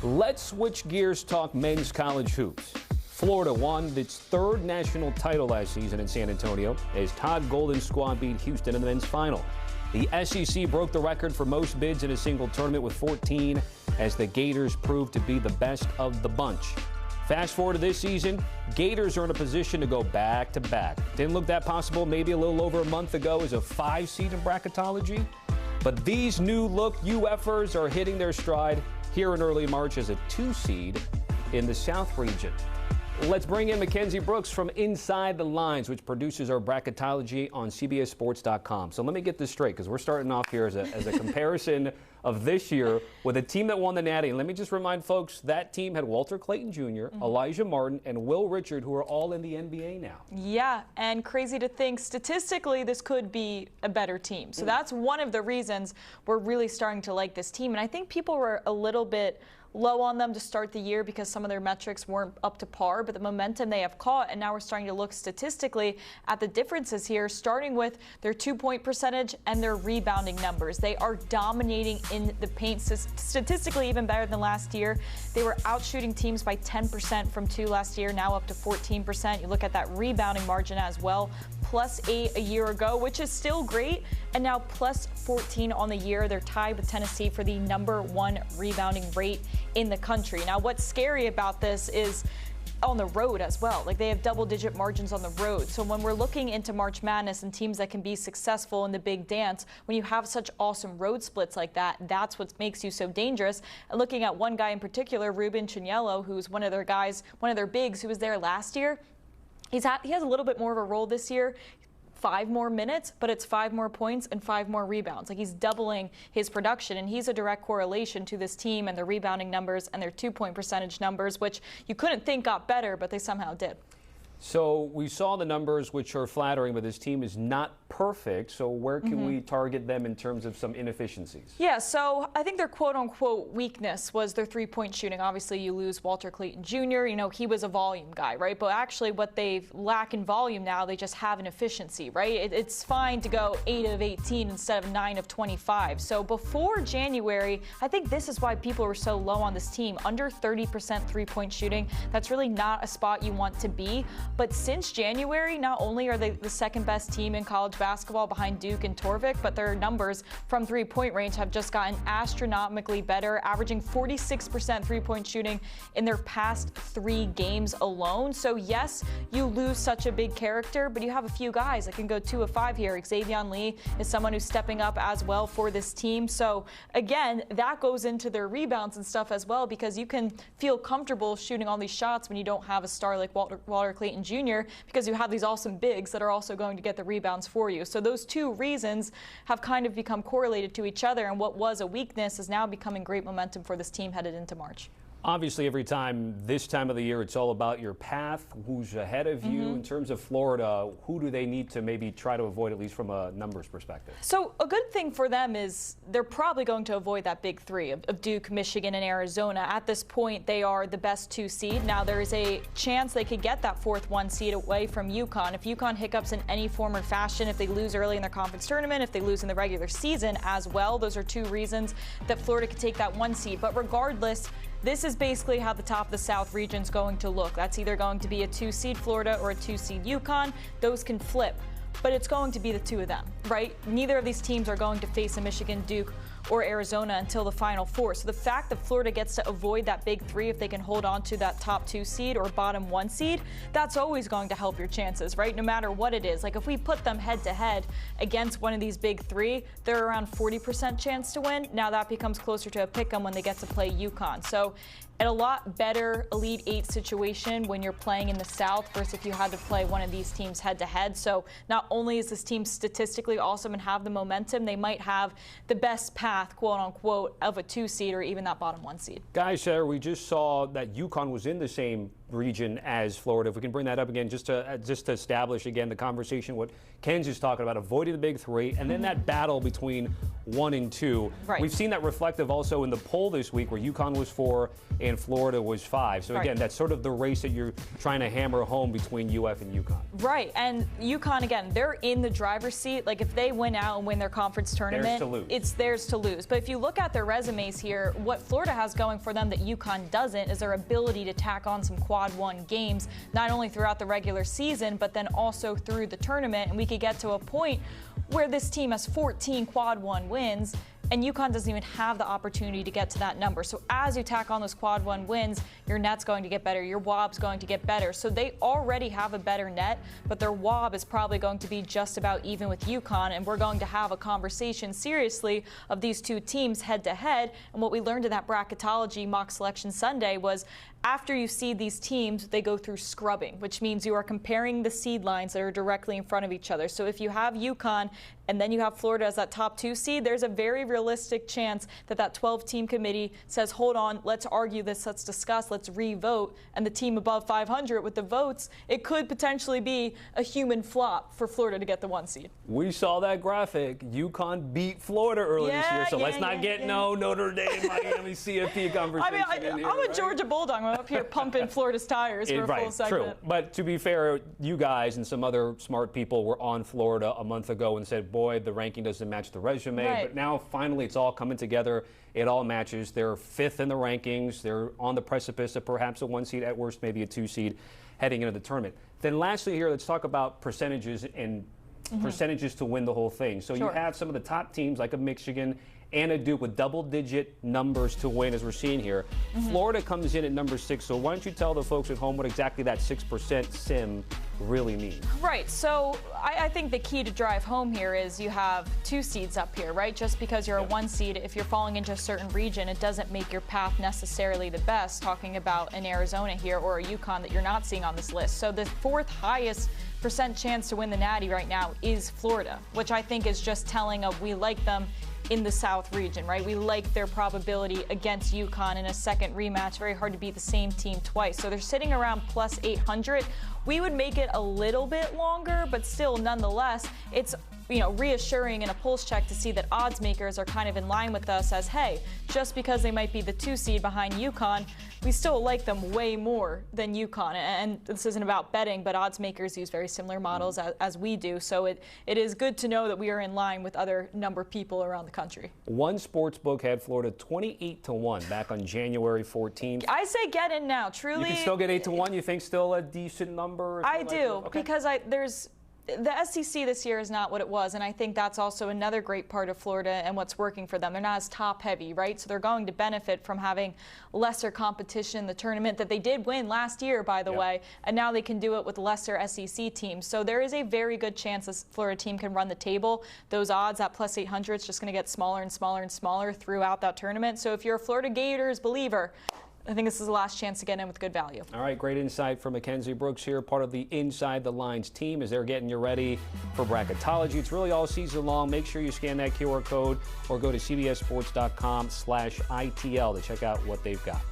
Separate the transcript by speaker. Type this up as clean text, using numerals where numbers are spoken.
Speaker 1: Let's switch gears, talk men's college hoops. Florida won its third national title last season in San Antonio as Todd Golden's squad beat Houston in the men's final. The SEC broke the record for most bids in a single tournament with 14 as the Gators proved to be the best of the bunch. Fast forward to this season, Gators are in a position to go back-to-back. Didn't look that possible maybe a little over a month ago as a 5-seed in bracketology. But these new-look UFers are hitting their stride here in early March as a 2-seed in the South region. Let's bring in Mackenzie Brooks from Inside the Lines, which produces our bracketology on CBSSports.com. So let me get this straight, because we're starting off here as a comparison of this year with a team that won the Natty. And let me just remind folks, that team had Walter Clayton Jr., Elijah Martin, and Will Richard, who are all in the NBA now. Yeah, and crazy to think, statistically, this could be a better team. So that's one of the reasons we're really starting to like this team. And I think people were a little bit low on them to start the year because some of their metrics weren't up to par, but the momentum they have caught, and now we're starting to look statistically at the differences here, starting with their 2-point percentage and their rebounding numbers. They are dominating in the paint, statistically even better than last year. They were outshooting teams by 10% from 2 last year, now up to 14%. You look at that rebounding margin as well, +8 a year ago, which is still great, and now +14 on the year. They're tied with Tennessee for the #1 rebounding rate in the country. Now, what's scary about this is on the road as well. Like, they have double-digit margins on the road. So when we're looking into March Madness and teams that can be successful in the big dance, when you have such awesome road splits like that, that's what makes you so dangerous. And looking at one guy in particular, Ruben Chignello, who's one of their guys, one of their bigs who was there last year, he has a little bit more of a role this year. 5 more minutes, but it's 5 more points and 5 more rebounds. Like, he's doubling his production, and he's a direct correlation to this team and their rebounding numbers and their 2-point percentage numbers, which you couldn't think got better, but they somehow did. So we saw the numbers, which are flattering, but this team is not perfect. So where can we target them in terms of some inefficiencies? Yeah, so I think their quote-unquote weakness was their 3-point shooting. Obviously, you lose Walter Clayton Jr. You know, he was a volume guy, right? But actually what they lack in volume now, they just have an efficiency, right? It's fine to go 8 of 18 instead of 9 of 25. So before January, I think this is why people were so low on this team. Under 30% 3-point shooting, that's really not a spot you want to be. But since January, not only are they the second best team in college basketball behind Duke and Torvik, but their numbers from 3-point range have just gotten astronomically better, averaging 46% 3-point shooting in their past 3 games alone. So yes, you lose such a big character, but you have a few guys that can go 2 of 5 here. Xavier Lee is someone who's stepping up as well for this team. So again, that goes into their rebounds and stuff as well, because you can feel comfortable shooting all these shots when you don't have a star like Walter Clayton Jr., because you have these awesome bigs that are also going to get the rebounds for you. So those 2 reasons have kind of become correlated to each other, and what was a weakness is now becoming great momentum for this team headed into March. Obviously, every time this time of the year, it's all about your path, who's ahead of you. In terms of Florida, who do they need to maybe try to avoid, at least from a numbers perspective? So a good thing for them is they're probably going to avoid that big 3 of Duke, Michigan, and Arizona. At this point, they are the best 2 seed. Now, there is a chance they could get that 4th 1 seed away from UConn. If UConn hiccups in any form or fashion, if they lose early in their conference tournament, if they lose in the regular season as well, those are 2 reasons that Florida could take that 1 seed. But regardless, this is basically how the top of the South region is going to look. That's either going to be a 2-seed Florida or a 2-seed UConn. Those can flip, but it's going to be the 2 of them, right? Neither of these teams are going to face a Michigan, Duke, or Arizona until the Final Four. So the fact that Florida gets to avoid that big 3 if they can hold on to that top 2 seed or bottom 1 seed, that's always going to help your chances, right? No matter what it is. Like, if we put them head-to-head against one of these big 3, they're around 40% chance to win. Now that becomes closer to a pick-em when they get to play UConn. So at a lot better Elite 8 situation when you're playing in the South versus if you had to play one of these teams head-to-head. So not only is this team statistically awesome and have the momentum, they might have the best path, quote-unquote, of a 2 seed or even that bottom 1 seed. Guys, we just saw that UConn was in the same region as Florida. If we can bring that up again, just to establish again the conversation, what Kansas talking about avoiding the big three, and then that battle between 1 and 2.
Speaker 2: Right.
Speaker 1: We've seen that reflective also in the poll this week where UConn was 4 and Florida was 5. So again, that's sort of the race that you're trying to hammer home between UF and UConn.
Speaker 2: Right, and UConn, again, they're in the driver's seat. Like, if they win out and win their conference tournament, it's theirs to lose. But if you look at their resumes here, what Florida has going for them that UConn doesn't is their ability to tack on some quad 1 games, not only throughout the regular season, but then also through the tournament. And we could get to a point where this team has 14 quad 1 wins, and UConn doesn't even have the opportunity to get to that number. So as you tack on those quad 1 wins, your net's going to get better, your WOB's going to get better. So they already have a better net, but their WOB is probably going to be just about even with UConn, and we're going to have a conversation seriously of these two teams head to head. And what we learned in that bracketology mock selection Sunday was after you seed these teams, they go through scrubbing, which means you are comparing the seed lines that are directly in front of each other. So if you have UConn and then you have Florida as that top 2 seed, there's a very realistic chance that that 12-team committee says, hold on, let's argue this, let's discuss, let's re-vote. And the team above 500 with the votes, it could potentially be a human flop for Florida to get the 1 seed.
Speaker 1: We saw that graphic. UConn beat Florida earlier this year, so let's not get no Notre Dame, Miami CFP conversation.
Speaker 2: I'm a Georgia Bulldog. I'm up here pumping Florida's tires for a full segment.
Speaker 1: True. But to be fair, you guys and some other smart people were on Florida a month ago and said, boy, the ranking doesn't match the resume.
Speaker 2: Right.
Speaker 1: But now finally it's all coming together. It all matches. They're 5th in the rankings. They're on the precipice of perhaps a 1 seed, at worst maybe a 2 seed heading into the tournament. Then lastly here, let's talk about percentages and percentages to win the whole thing. So you have some of the top teams like a Michigan and a Duke with double-digit numbers to win, as we're seeing here. Florida comes in at number 6, so why don't you tell the folks at home what exactly that 6% sim really means?
Speaker 2: Right, so I think the key to drive home here is you have 2 seeds up here, right? Just because you're a 1 seed, if you're falling into a certain region, it doesn't make your path necessarily the best, talking about an Arizona here or a UConn that you're not seeing on this list. So the 4th highest % chance to win the Natty right now is Florida, which I think is just telling of we like them in the South region, right? We like their probability against UConn in a second rematch. Very hard to beat the same team twice. So they're sitting around plus 800. We would make it a little bit longer, but still, nonetheless, it's reassuring in a pulse check to see that odds makers are kind of in line with us as, hey, just because they might be the 2 seed behind UConn, we still like them way more than UConn. And this isn't about betting, but odds makers use very similar models as we do. So it is good to know that we are in line with other number of people around the country.
Speaker 1: One sports book had Florida 28-1 back on January 14th.
Speaker 2: I say get in now. Truly,
Speaker 1: you can still get 8-1. You think still a decent number?
Speaker 2: I do, because the SEC this year is not what it was, and I think that's also another great part of Florida and what's working for them. They're not as top-heavy, right? So they're going to benefit from having lesser competition in the tournament that they did win last year, by the way, and now they can do it with lesser SEC teams. So there is a very good chance this Florida team can run the table. Those odds at plus 800 is just going to get smaller and smaller and smaller throughout that tournament. So if you're a Florida Gators believer, I think this is the last chance to get in with good value. All
Speaker 1: right, great insight from Mackenzie Brooks here, part of the Inside the Lines team as they're getting you ready for bracketology. It's really all season long. Make sure you scan that QR code or go to cbssports.com/ITL to check out what they've got.